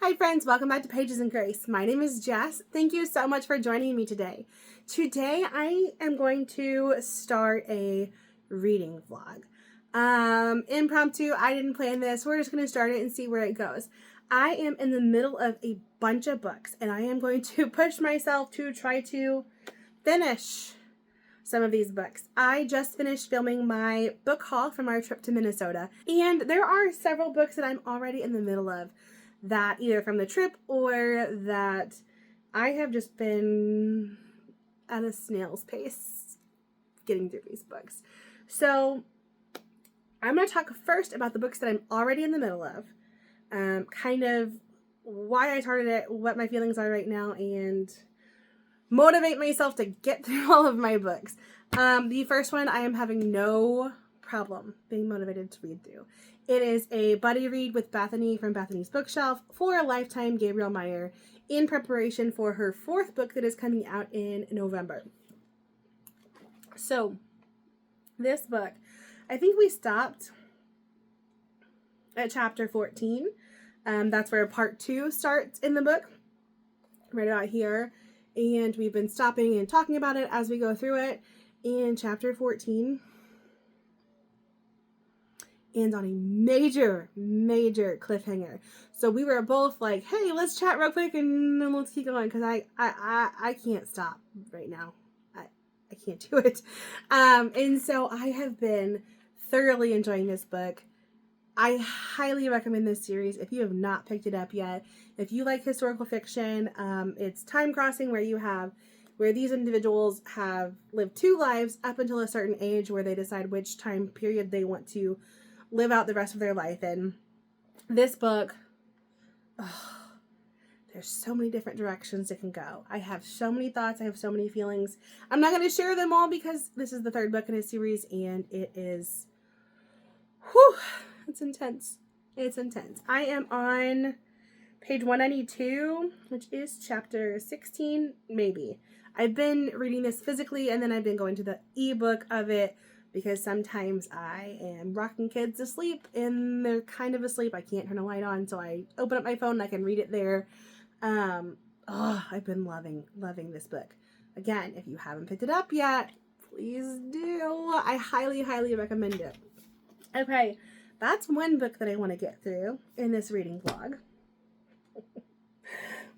Hi friends, welcome back to Pages and Grace. My name is Jess. Thank you so much for joining me today. Today I am going to start a reading vlog. Impromptu, I didn't plan this. We're just going to start it and see where it goes. I am in the middle of a bunch of books and I am going to push myself to try to finish some of these books. I just finished filming my book haul from our trip to Minnesota, and there are several books that I'm already in the middle of that either from the trip or that I have just been at a snail's pace getting through these books. So I'm going to talk first about the books that I'm already in the middle of, kind of why I started it, what my feelings are right now, and motivate myself to get through all of my books. The first one I am having no problem being motivated to read through. It is a buddy read with Bethany from Bethany's Bookshelf for a Lifetime Gabriel Meyer in preparation for her fourth book that is coming out in November. So this book, I think we stopped at chapter 14. That's where part 2 starts in the book, right about here. And we've been stopping and talking about it as we go through it. In chapter 14 ends on a major cliffhanger. So we were both like, hey, let's chat real quick and then let's keep going, because I can't stop right now. I can't do it. And so I have been thoroughly enjoying this book. I highly recommend this series if you have not picked it up yet. If you like historical fiction, it's time crossing where these individuals have lived 2 lives up until a certain age where they decide which time period they want to live out the rest of their life in. This book, there's so many different directions it can go. I have so many thoughts. I have so many feelings. I'm not going to share them all because this is the 3rd book in a series and it is, it's intense. It's intense. I am on page 192, which is chapter 16, maybe. I've been reading this physically and then I've been going to the ebook of it because sometimes I am rocking kids to sleep and they're kind of asleep. I can't turn a light on, so I open up my phone and I can read it there. I've been loving this book. Again, if you haven't picked it up yet, please do. I highly recommend it. Okay, that's one book that I want to get through in this reading vlog.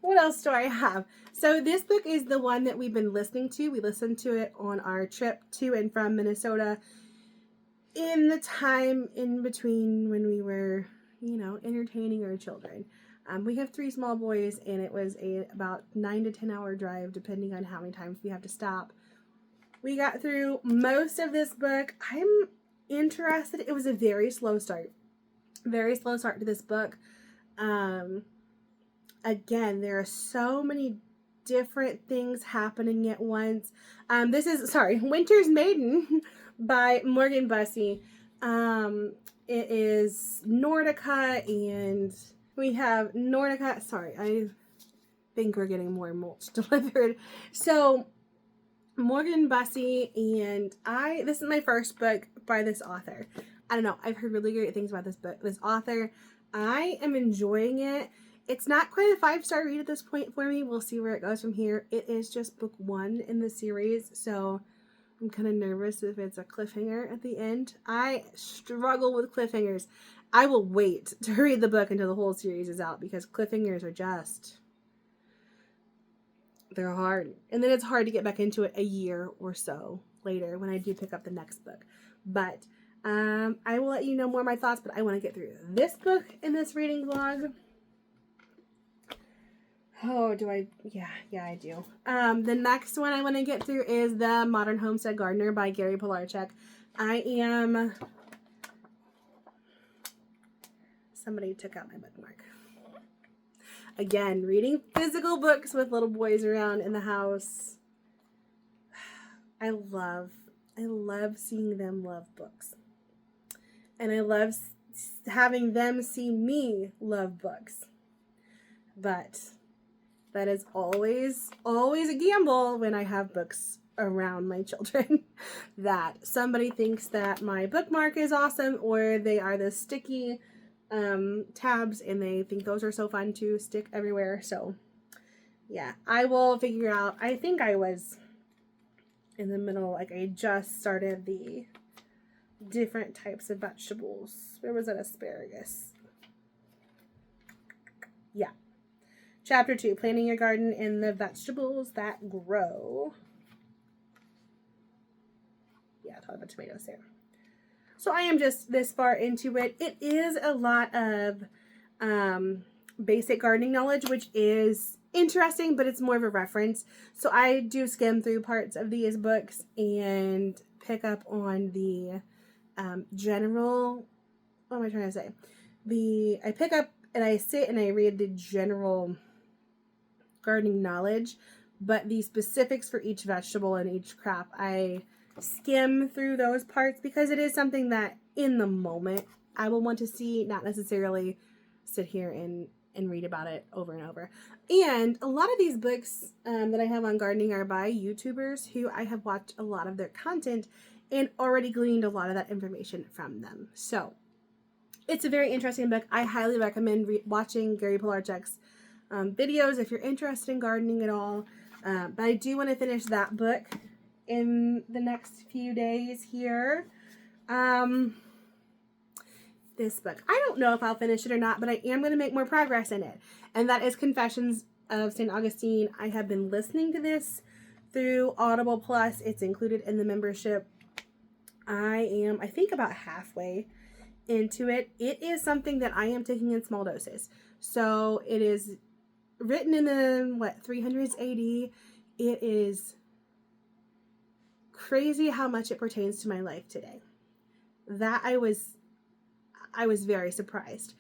What else do I have? So this book is the one that we've been listening to. We listened to it on our trip to and from Minnesota in the time in between when we were, entertaining our children. We have 3 small boys and it was about 9 to 10 hour drive depending on how many times we have to stop. We got through most of this book. I'm interested. It was a very slow start. Very slow start to this book. Again, there are so many different things happening at once. This is, Winter's Maiden by Morgan Bussey. It is Nordica, and we have Nordica. I think we're getting more mulch delivered. So, Morgan Bussey, and this is my first book by this author. I don't know, I've heard really great things about this book, this author. I am enjoying it. It's not quite a 5-star read at this point for me. We'll see where it goes from here. It is just book 1 in the series, so I'm kind of nervous if it's a cliffhanger at the end. I struggle with cliffhangers. I will wait to read the book until the whole series is out because cliffhangers are they're hard. And then it's hard to get back into it a year or so later when I do pick up the next book. But I will let you know more of my thoughts, but I want to get through this book in this reading vlog. Oh, do I? Yeah, I do. The next one I want to get through is The Modern Homestead Gardener by Gary Pilarchuk. Somebody took out my bookmark. Again, reading physical books with little boys around in the house. I love seeing them love books. And I love having them see me love books. But that is always a gamble when I have books around my children. That somebody thinks that my bookmark is awesome or they are this sticky tabs, and they think those are so fun to stick everywhere. So yeah, I will figure out. I think I was in the middle, like I just started the different types of vegetables. Where was that? Asparagus. Yeah. Chapter 2, planting your garden and the vegetables that grow. Yeah, talk about tomatoes there. So I am just this far into it. It is a lot of basic gardening knowledge, which is interesting, but it's more of a reference. So I do skim through parts of these books and pick up on the general, what am I trying to say? I pick up and I sit and I read the general gardening knowledge, but the specifics for each vegetable and each crop, I skim through those parts because it is something that in the moment I will want to see, not necessarily sit here and read about it over and over. And a lot of these books that I have on gardening are by YouTubers who I have watched a lot of their content and already gleaned a lot of that information from them. So it's a very interesting book. I highly recommend watching Gary Pilarchuk's videos if you're interested in gardening at all. But I do want to finish that book in the next few days here. This book, I don't know if I'll finish it or not, but I am going to make more progress in it. And that is Confessions of St. Augustine. I have been listening to this through Audible Plus. It's included in the membership. I think about halfway into it. It is something that I am taking in small doses. So it is written in the 300s AD. It is crazy how much it pertains to my life today. That I was very surprised.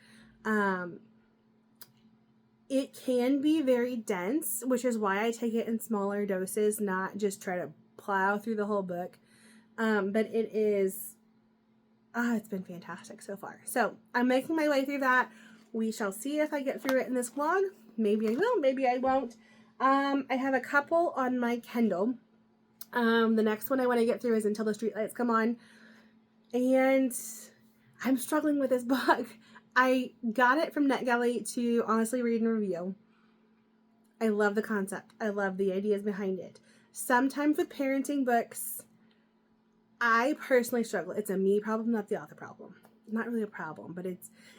It can be very dense, which is why I take it in smaller doses, not just try to plow through the whole book. But it is, it's been fantastic so far. So I'm making my way through that. We shall see if I get through it in this vlog. Maybe I will, maybe I won't. I have a couple on my Kindle. The next one I want to get through is Until the Streetlights Come On. And I'm struggling with this book. I got it from NetGalley to honestly read and review. I love the concept. I love the ideas behind it. Sometimes with parenting books, I personally struggle. It's a me problem, not the author problem. Not really a problem, but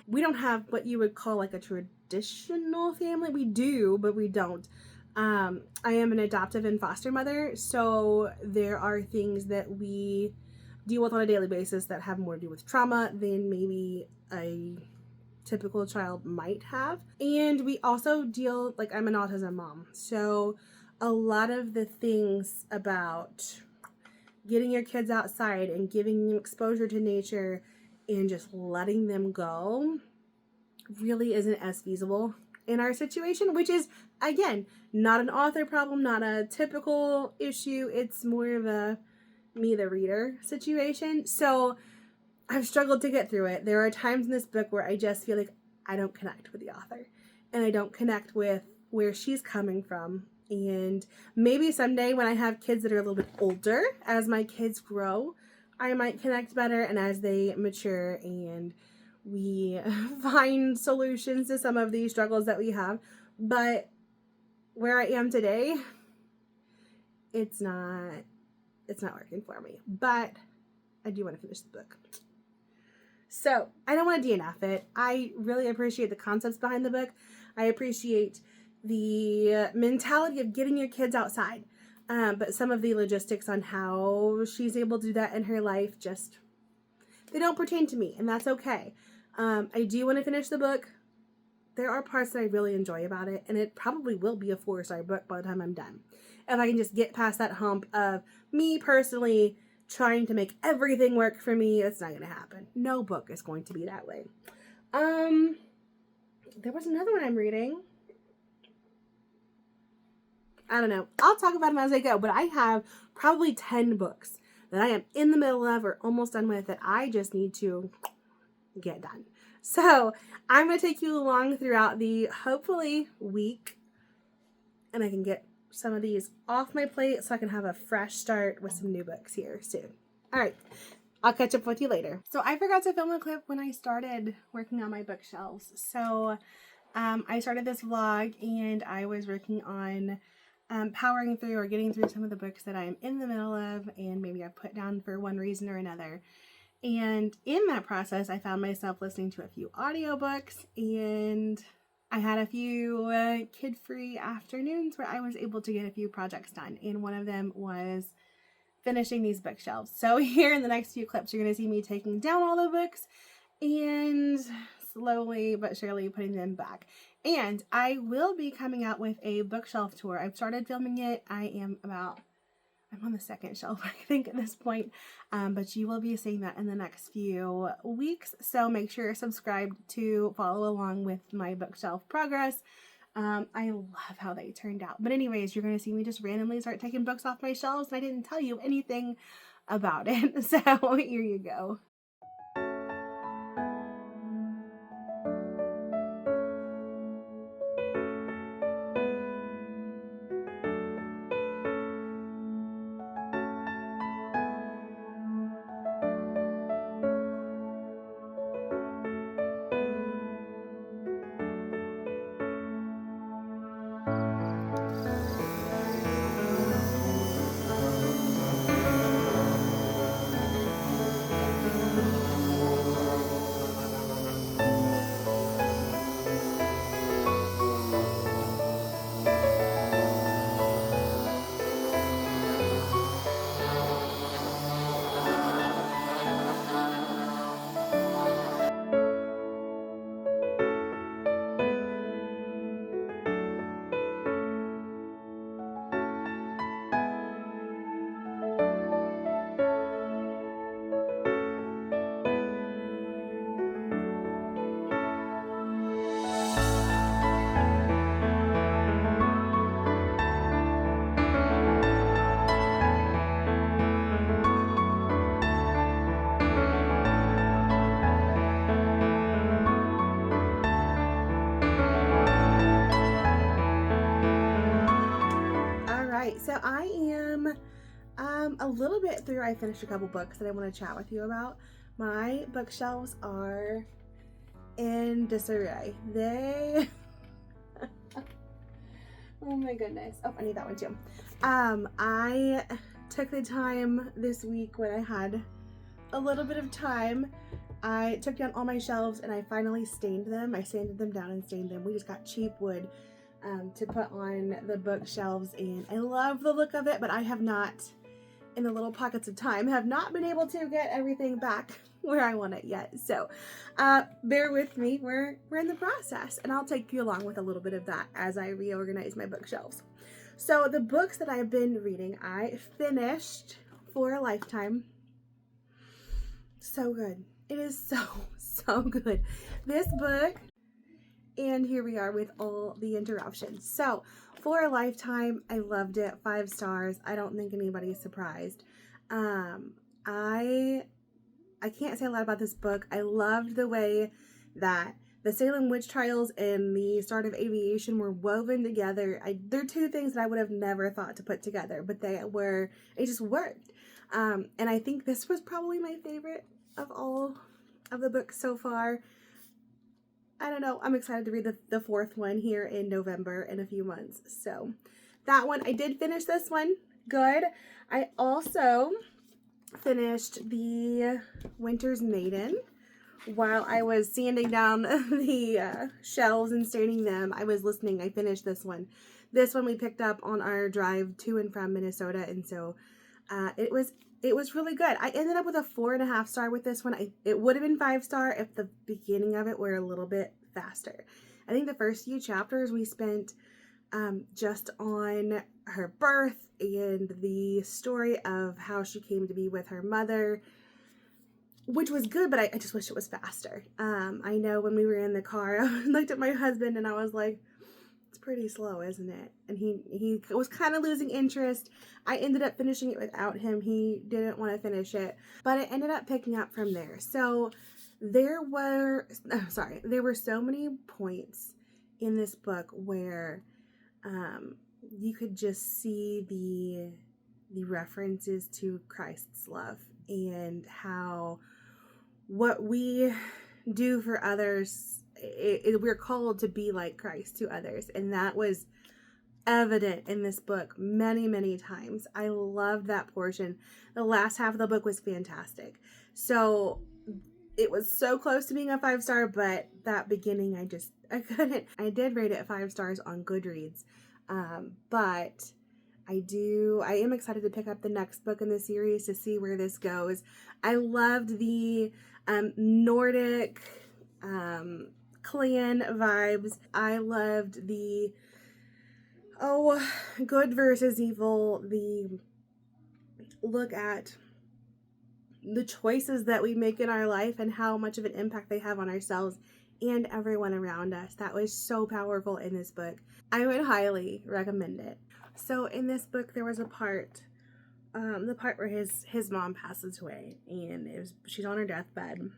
we don't have what you would call like a traditional family. We do, but we don't. I am an adoptive and foster mother, so there are things that we deal with on a daily basis that have more to do with trauma than maybe a typical child might have. And we also deal, like I'm an autism mom, so a lot of the things about getting your kids outside and giving them exposure to nature and just letting them go really isn't as feasible in our situation, which is, again, not an author problem, not a typical issue. It's more of a me, the reader situation. So I've struggled to get through it. There are times in this book where I just feel like I don't connect with the author and I don't connect with where she's coming from. And maybe someday when I have kids that are a little bit older, as my kids grow, I might connect better, and as they mature and we find solutions to some of these struggles that we have. But where I am today, it's not working for me. But I do want to finish the book. So I don't want to DNF it. I really appreciate the concepts behind the book. I appreciate the mentality of getting your kids outside. But some of the logistics on how she's able to do that in her life they don't pertain to me, and that's okay. I do want to finish the book. There are parts that I really enjoy about it, and it probably will be a 4-star book by the time I'm done. If I can just get past that hump of me personally trying to make everything work for me, it's not going to happen. No book is going to be that way. There was another one I'm reading. I don't know. I'll talk about them as I go, but I have probably 10 books that I am in the middle of or almost done with that I just need to get done. So I'm going to take you along throughout the hopefully week, and I can get some of these off my plate so I can have a fresh start with some new books here soon. All right. I'll catch up with you later. So I forgot to film a clip when I started working on my bookshelves. So I started this vlog and I was working on powering through or getting through some of the books that I'm in the middle of and maybe I've put down for one reason or another. And in that process, I found myself listening to a few audiobooks, and I had a few kid-free afternoons where I was able to get a few projects done. And one of them was finishing these bookshelves. So here in the next few clips, you're going to see me taking down all the books and slowly but surely putting them back. And I will be coming out with a bookshelf tour. I've started filming it. I'm on the second shelf, I think, at this point. But you will be seeing that in the next few weeks. So make sure you're subscribed to follow along with my bookshelf progress. I love how they turned out. But anyways, you're going to see me just randomly start taking books off my shelves. And I didn't tell you anything about it. So here you go. So I am a little bit through. I finished a couple books that I want to chat with you about. My bookshelves are in disarray. They oh my goodness. Oh, I need that one too. I took the time this week when I had a little bit of time. I took down all my shelves and I finally stained them. I sanded them down and stained them. We just got cheap wood to put on the bookshelves, and I love the look of it, but I have not, in the little pockets of time, have not been able to get everything back where I want it yet. So bear with me. We're in the process, and I'll take you along with a little bit of that as I reorganize my bookshelves. So the books that I've been reading, I finished For a Lifetime. So good. It is so good. This book, and here we are with all the interruptions. So, For a Lifetime, I loved it. 5 stars. I don't think anybody is surprised. I can't say a lot about this book. I loved the way that the Salem witch trials and the start of aviation were woven together. They're two things that I would have never thought to put together, but it just worked. And I think this was probably my favorite of all of the books so far. I don't know. I'm excited to read the 4th one here in November in a few months. So that one, I did finish this one. Good. I also finished the Winter's Maiden. While I was sanding down the shelves and staining them, I was listening. I finished this one. This one we picked up on our drive to and from Minnesota, and so it was really good. I ended up with a 4.5 star with this one. It would have been 5 star if the beginning of it were a little bit faster. I think the first few chapters we spent just on her birth and the story of how she came to be with her mother, which was good, but I just wish it was faster. I know when we were in the car, I looked at my husband and I was like, it's pretty slow, isn't it? And he was kind of losing interest. I ended up finishing it without him. He didn't want to finish it, but it ended up picking up from there. So there were so many points in this book where you could just see the references to Christ's love and how what we do for others, we're called to be like Christ to others. And that was evident in this book many, many times. I loved that portion. The last half of the book was fantastic. So it was so close to being a 5-star, but that beginning, I couldn't. I did rate it 5 stars on Goodreads. But I am excited to pick up the next book in the series to see where this goes. I loved the Nordic clan vibes. I loved the good versus evil, the look at the choices that we make in our life and how much of an impact they have on ourselves and everyone around us. That was so powerful in this book. I would highly recommend it. So in this book, there was a part, the part where his mom passes away, and she's on her deathbed.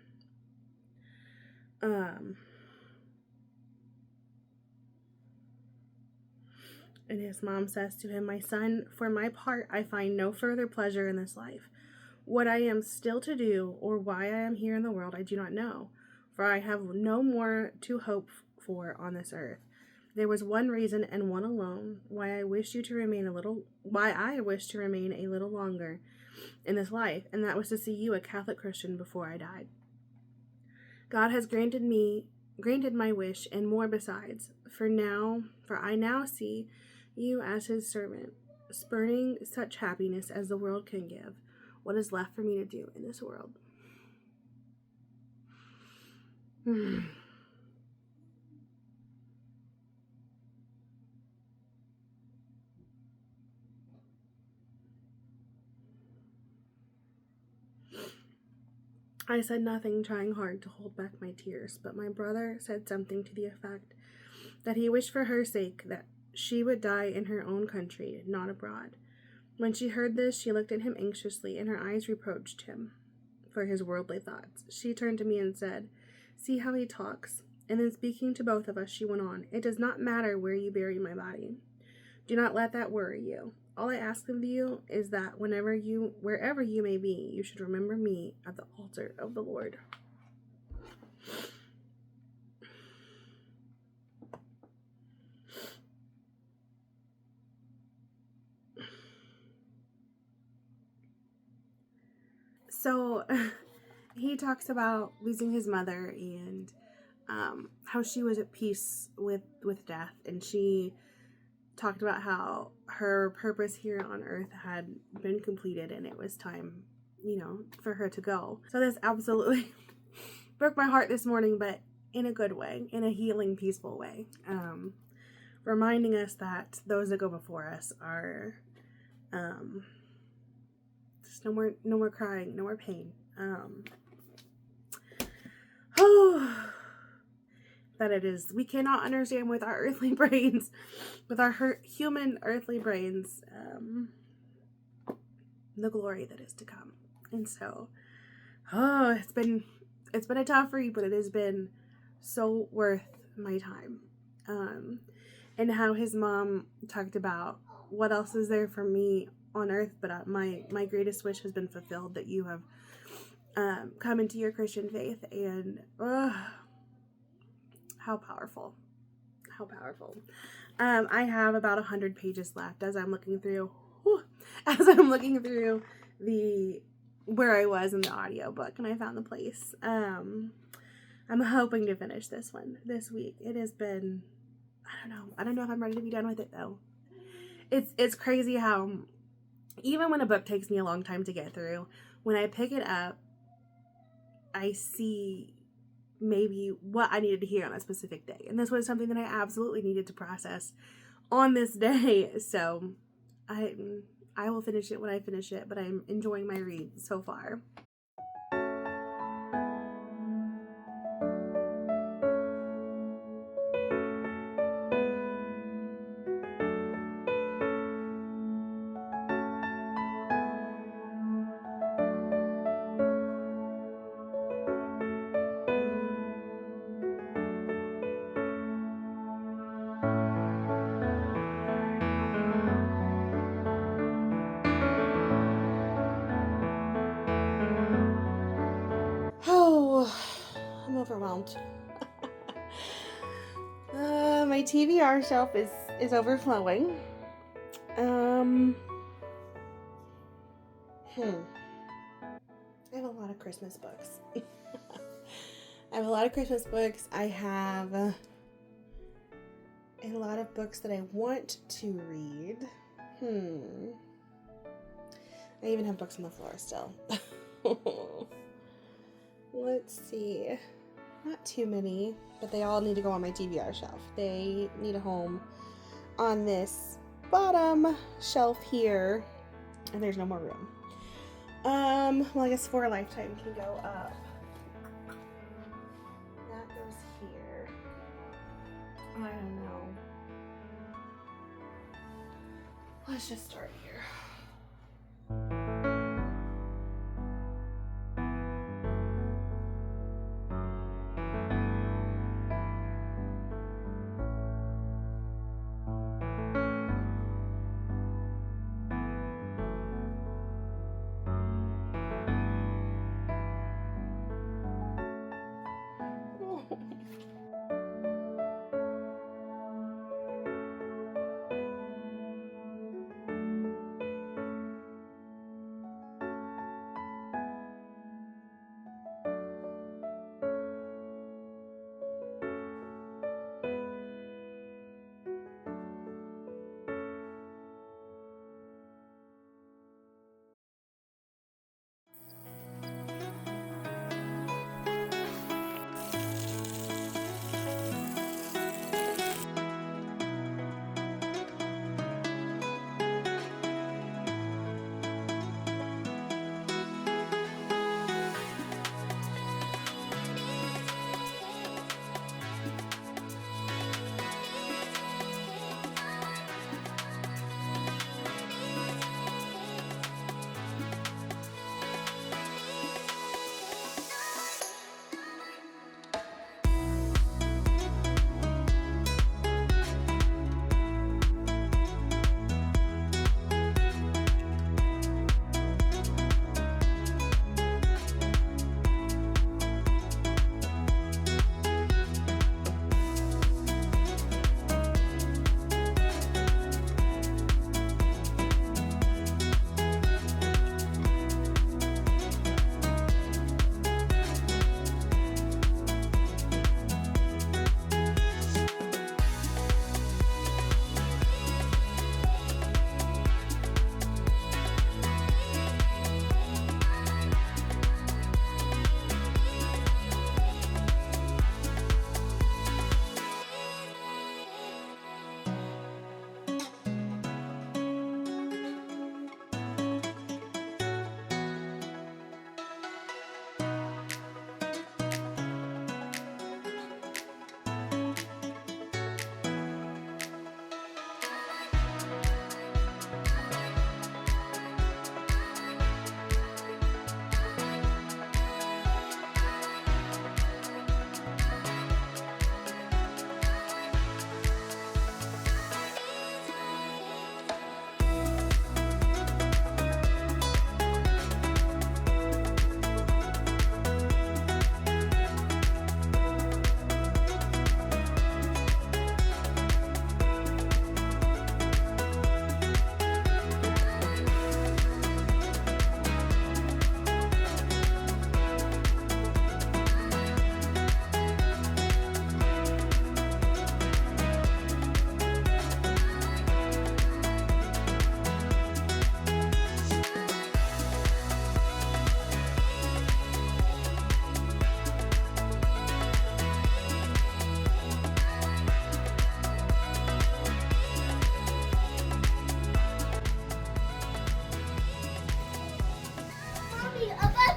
And his mom says to him, "My son, for my part, I find no further pleasure in this life. What I am still to do, or why I am here in the world, I do not know, for I have no more to hope for on this earth. There was one reason, and one alone, why I wish to remain a little longer in this life, and that was to see you a Catholic Christian before I died. God has granted my wish, and more besides, for I now see you as his servant, spurning such happiness as the world can give. What is left for me to do in this world?" I said nothing, trying hard to hold back my tears, but my brother said something to the effect that he wished for her sake that she would die in her own country, not abroad. When she heard this, she looked at him anxiously, and her eyes reproached him for his worldly thoughts. She turned to me and said, "See how he talks." And then, speaking to both of us, she went on, "It does not matter where you bury my body. Do not let that worry you. All I ask of you is that wherever you may be, you should remember me at the altar of the Lord." So he talks about losing his mother and how she was at peace with death, and she talked about how her purpose here on earth had been completed and it was time, for her to go. So this absolutely broke my heart this morning, but in a good way, in a healing, peaceful way, reminding us that those that go before us are just no more crying, no more pain. That it is, we cannot understand with our earthly brains, with our human earthly brains, the glory that is to come. And so, it's been a tough read, but it has been so worth my time. And how his mom talked about, what else is there for me on earth, but my greatest wish has been fulfilled, that you have come into your Christian faith. And how powerful. I have about 100 pages left as I'm looking through where I was in the audiobook, and I found the place. I'm hoping to finish this one this week. It has been, I don't know if I'm ready to be done with it though. It's crazy how even when a book takes me a long time to get through, when I pick it up, I see maybe what I needed to hear on a specific day. And this was something that I absolutely needed to process on this day. So I will finish it when I finish it, but I'm enjoying my read so far. overwhelmed. My TBR shelf is overflowing. I have a lot of Christmas books. I have a lot of Christmas books. I have a lot of books that I want to read. I even have books on the floor still. Let's see. Not too many, but they all need to go on my TBR shelf. They need a home on this bottom shelf here, and there's no more room. Well, I guess For a Lifetime can go up. That goes here. I don't know. Let's just start here.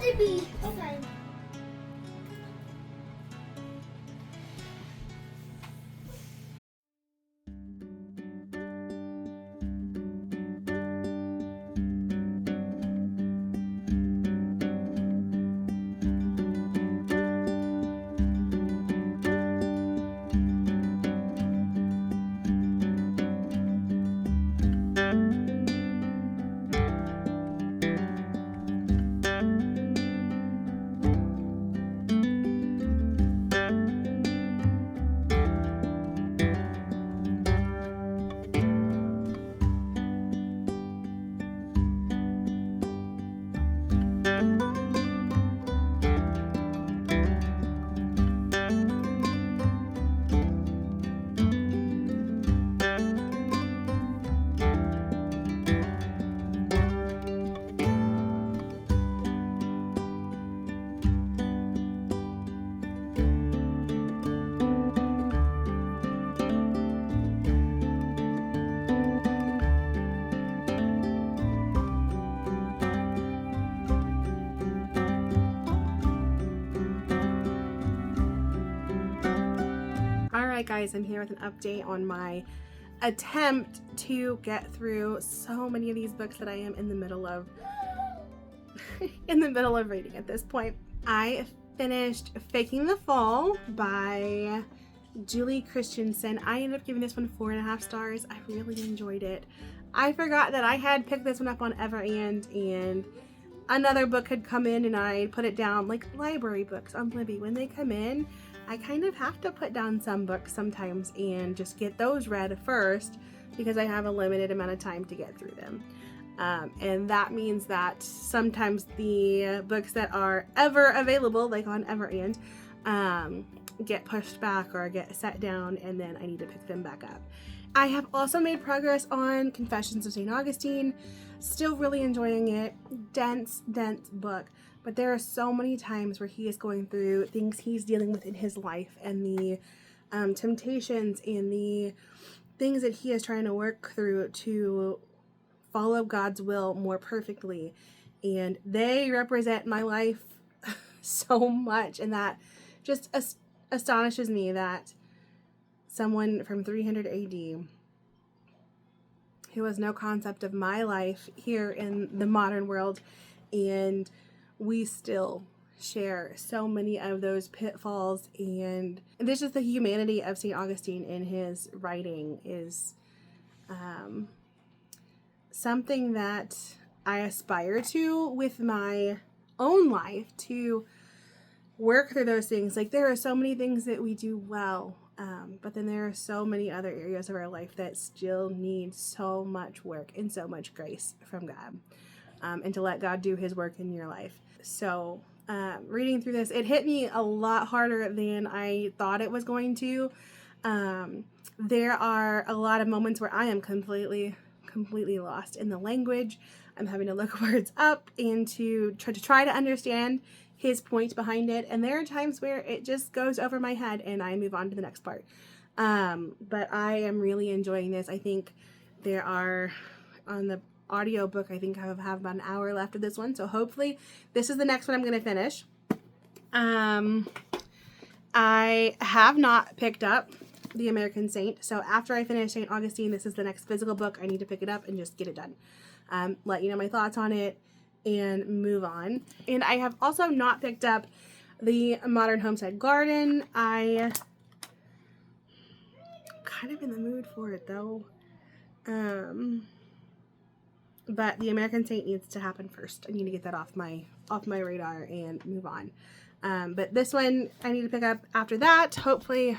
Baby. Okay. Alright guys, I'm here with an update on my attempt to get through so many of these books that I am in the middle of reading at this point. I finished Faking the Fall by Julie Christensen. I ended up giving this one 4.5 stars. I really enjoyed it. I forgot that I had picked this one up on Everand and another book had come in and I put it down, like library books on Libby. When they come in, I kind of have to put down some books sometimes and just get those read first because I have a limited amount of time to get through them. And that means that sometimes the books that are ever available, like on Everand, get pushed back or get set down, and then I need to pick them back up. I have also made progress on Confessions of St. Augustine. Still really enjoying it. Dense book. But there are so many times where he is going through things he's dealing with in his life and the temptations and the things that he is trying to work through to follow God's will more perfectly. And they represent my life so much, and that just astonishes me that someone from 300 AD who has no concept of my life here in the modern world, and we still share so many of those pitfalls. And this is the humanity of St. Augustine in his writing is something that I aspire to with my own life, to work through those things. Like, there are so many things that we do well, but then there are so many other areas of our life that still need so much work and so much grace from God, and to let God do his work in your life. So reading through this, it hit me a lot harder than I thought it was going to. There are a lot of moments where I am completely lost in the language. I'm having to look words up and to try to understand his point behind it, and there are times where it just goes over my head and I move on to the next part. But I am really enjoying this. I think there are, on the audiobook, I think I have about an hour left of this one, so hopefully this is the next one I'm going to finish. I have not picked up The American Saint, so after I finish St. Augustine, this is the next physical book. I need to pick it up and just get it done. Let you know my thoughts on it and move on. And I have also not picked up the Modern Homestead Garden. I'm kind of in the mood for it though. But The American Saint needs to happen first. I need to get that off my radar and move on. But this one I need to pick up after that. Hopefully,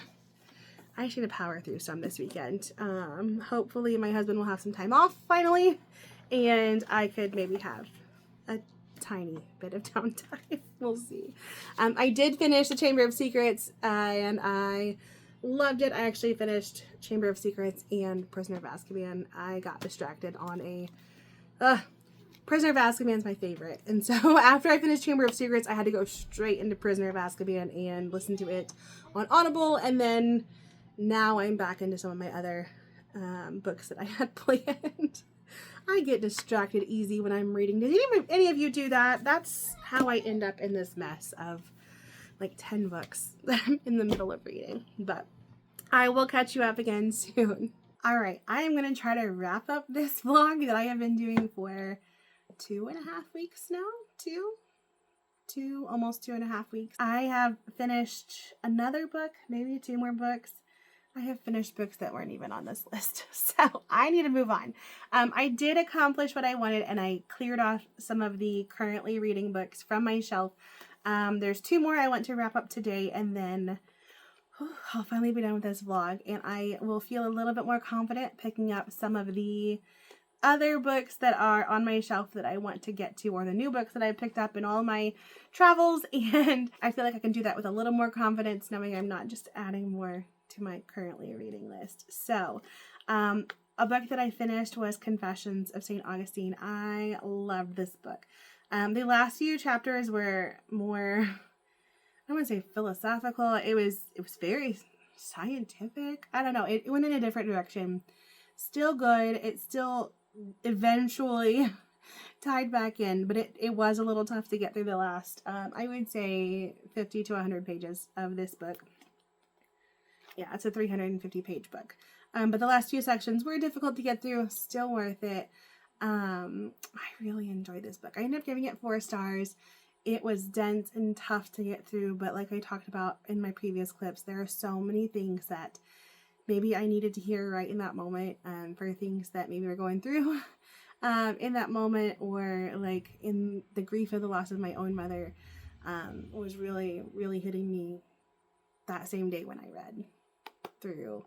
I should power through some this weekend. Hopefully my husband will have some time off finally, and I could maybe have a tiny bit of downtime. We'll see. I did finish The Chamber of Secrets, and I loved it. I actually finished Chamber of Secrets and Prisoner of Azkaban. I got distracted on a Prisoner of Azkaban is my favorite, and so after I finished Chamber of Secrets, I had to go straight into Prisoner of Azkaban and listen to it on Audible, and then now I'm back into some of my other books that I had planned. I get distracted easy when I'm reading. Did any of you do that? That's how I end up in this mess of like 10 books that I'm in the middle of reading. But I will catch you up again soon. Alright, I am going to try to wrap up this vlog that I have been doing for 2.5 weeks now. Almost 2.5 weeks. I have finished another book, maybe 2 more books. I have finished books that weren't even on this list, so I need to move on. I did accomplish what I wanted, and I cleared off some of the currently reading books from my shelf. There's 2 more I want to wrap up today, and then I'll finally be done with this vlog, and I will feel a little bit more confident picking up some of the other books that are on my shelf that I want to get to, or the new books that I picked up in all my travels, and I feel like I can do that with a little more confidence, knowing I'm not just adding more to my currently reading list. So, a book that I finished was Confessions of St. Augustine. I loved this book. The last few chapters were more, I wouldn't say philosophical. It was very scientific. I don't know. It went in a different direction. Still good. It still eventually tied back in, but it was a little tough to get through the last, I would say 50 to 100 pages of this book. Yeah, it's a 350-page book. But the last few sections were difficult to get through. Still worth it. I really enjoyed this book. I ended up giving it 4 stars. It was dense and tough to get through, but like I talked about in my previous clips, there are so many things that maybe I needed to hear right in that moment, for things that maybe we're going through in that moment, or like in the grief of the loss of my own mother, was really, really hitting me that same day when I read through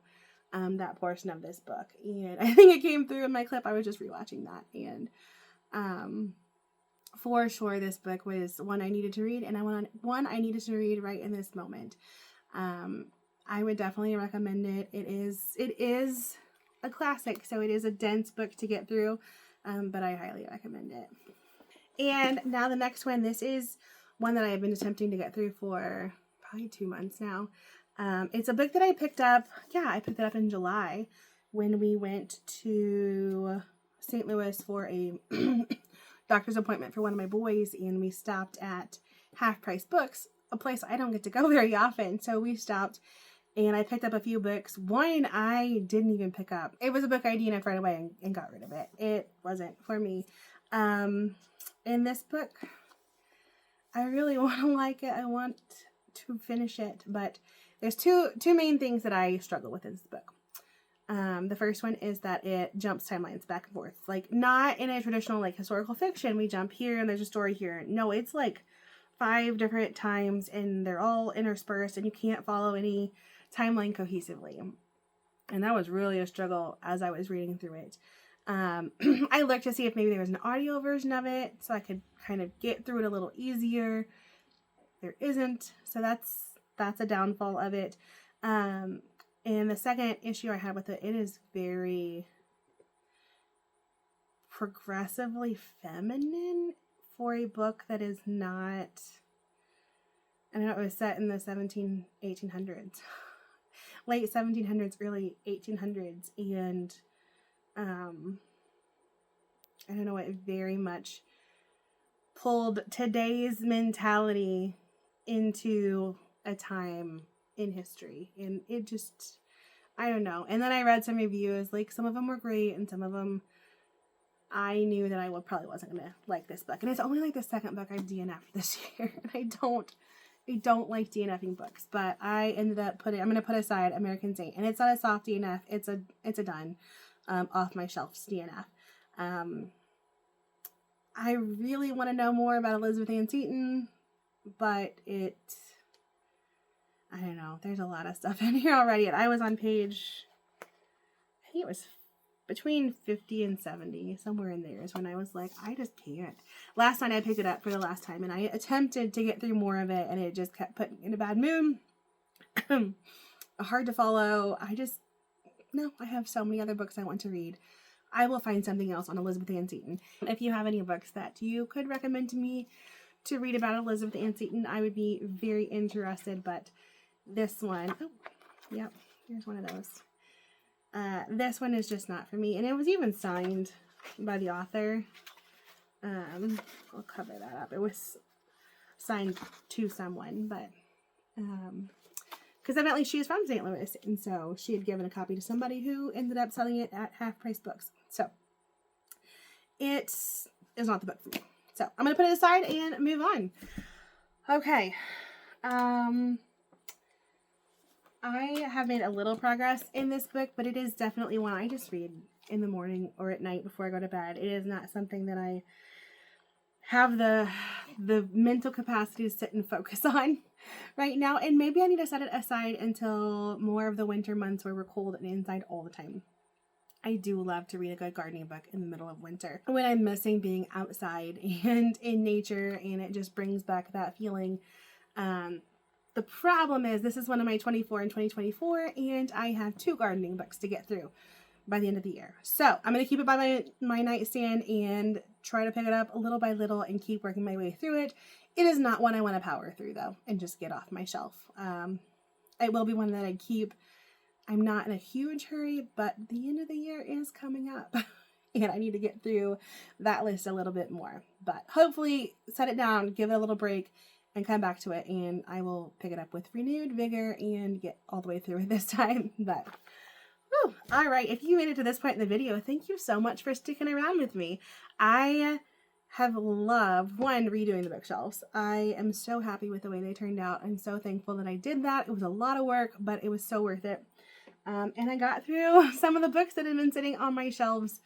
that portion of this book. And I think it came through in my clip. I was just rewatching that, and for sure this book was one I needed to read, and one I needed to read right in this moment. I would definitely recommend it. It is a classic, so it is a dense book to get through, but I highly recommend it. And now the next one, this is one that I've been attempting to get through for probably 2 months now. It's a book that I picked up. Yeah, I picked it up in July when we went to St. Louis for a doctor's appointment for one of my boys, and we stopped at Half Price Books, a place I don't get to go very often. So we stopped, and I picked up a few books. One I didn't even pick up. It was a book I DNF'd right away and got rid of it. It wasn't for me. In this book, I really want to like it. I want to finish it, but there's two main things that I struggle with in this book. The first one is that it jumps timelines back and forth. Like, not in a traditional, like, historical fiction, we jump here and there's a story here. No, it's like 5 different times, and they're all interspersed, and you can't follow any timeline cohesively. And that was really a struggle as I was reading through it. I looked to see if maybe there was an audio version of it, so I could kind of get through it a little easier. There isn't, so that's a downfall of it. And the second issue I had with it, it is very progressively feminine for a book that is not, I know it was set in the 1800s, late 1700s, early 1800s, and I don't know, it very much pulled today's mentality into a time in history, and it just, I don't know. And then I read some reviews, like some of them were great, and some of them I knew that I probably wasn't gonna like this book. And it's only like the second book I've DNF'd this year, and I don't like DNFing books, but I ended up I'm gonna put aside American Saint, and it's not a soft DNF, it's a done, off my shelves DNF. I really want to know more about Elizabeth Ann Seton, but I don't know, there's a lot of stuff in here already. And I was on page, I think it was between 50 and 70, somewhere in there is when I was like, I just can't. Last night I picked it up for the last time, and I attempted to get through more of it, and it just kept putting me in a bad mood. Hard to follow. I have so many other books I want to read. I will find something else on Elizabeth Ann Seton. If you have any books that you could recommend to me to read about Elizabeth Ann Seton, I would be very interested. But this one, oh, yep, here's one of those. This one is just not for me, and it was even signed by the author. I'll cover that up. It was signed to someone, but because evidently she is from St. Louis, and so she had given a copy to somebody who ended up selling it at Half Price Books. So it is not the book for me. So I'm going to put it aside and move on. Okay. I have made a little progress in this book, but it is definitely one I just read in the morning or at night before I go to bed. It is not something that I have the mental capacity to sit and focus on right now. And maybe I need to set it aside until more of the winter months where we're cold and inside all the time. I do love to read a good gardening book in the middle of winter when I'm missing being outside and in nature, and it just brings back that feeling. The problem is this is one of my 24 and 2024, and I have 2 gardening books to get through by the end of the year. So I'm going to keep it by my nightstand and try to pick it up little by little and keep working my way through it. It is not one I want to power through, though, and just get off my shelf. It will be one that I keep. I'm not in a huge hurry, but the end of the year is coming up, and I need to get through that list a little bit more. But hopefully set it down, give it a little break, and come back to it, and I will pick it up with renewed vigor and get all the way through it this time. But whew, all right, if you made it to this point in the video, thank you so much for sticking around with me. I have loved, one, redoing the bookshelves. I am so happy with the way they turned out. I'm so thankful that I did that. It was a lot of work, but it was so worth it. And I got through some of the books that had been sitting on my shelves,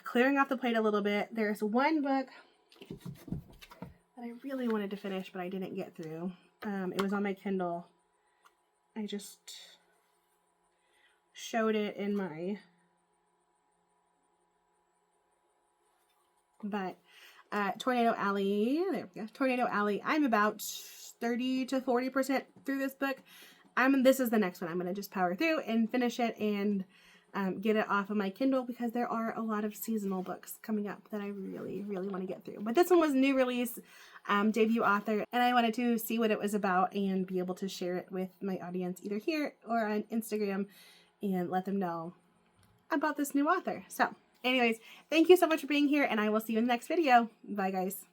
clearing off the plate a little bit. There's one book that I really wanted to finish, but I didn't get through. It was on my Kindle. I just showed it in my... But Tornado Alley, there we go. Tornado Alley. I'm about 30 to 40% through this book. This is the next one. I'm going to just power through and finish it and get it off of my Kindle, because there are a lot of seasonal books coming up that I really, really want to get through. But this one was new release, debut author, and I wanted to see what it was about and be able to share it with my audience either here or on Instagram and let them know about this new author. So anyways, thank you so much for being here, and I will see you in the next video. Bye, guys.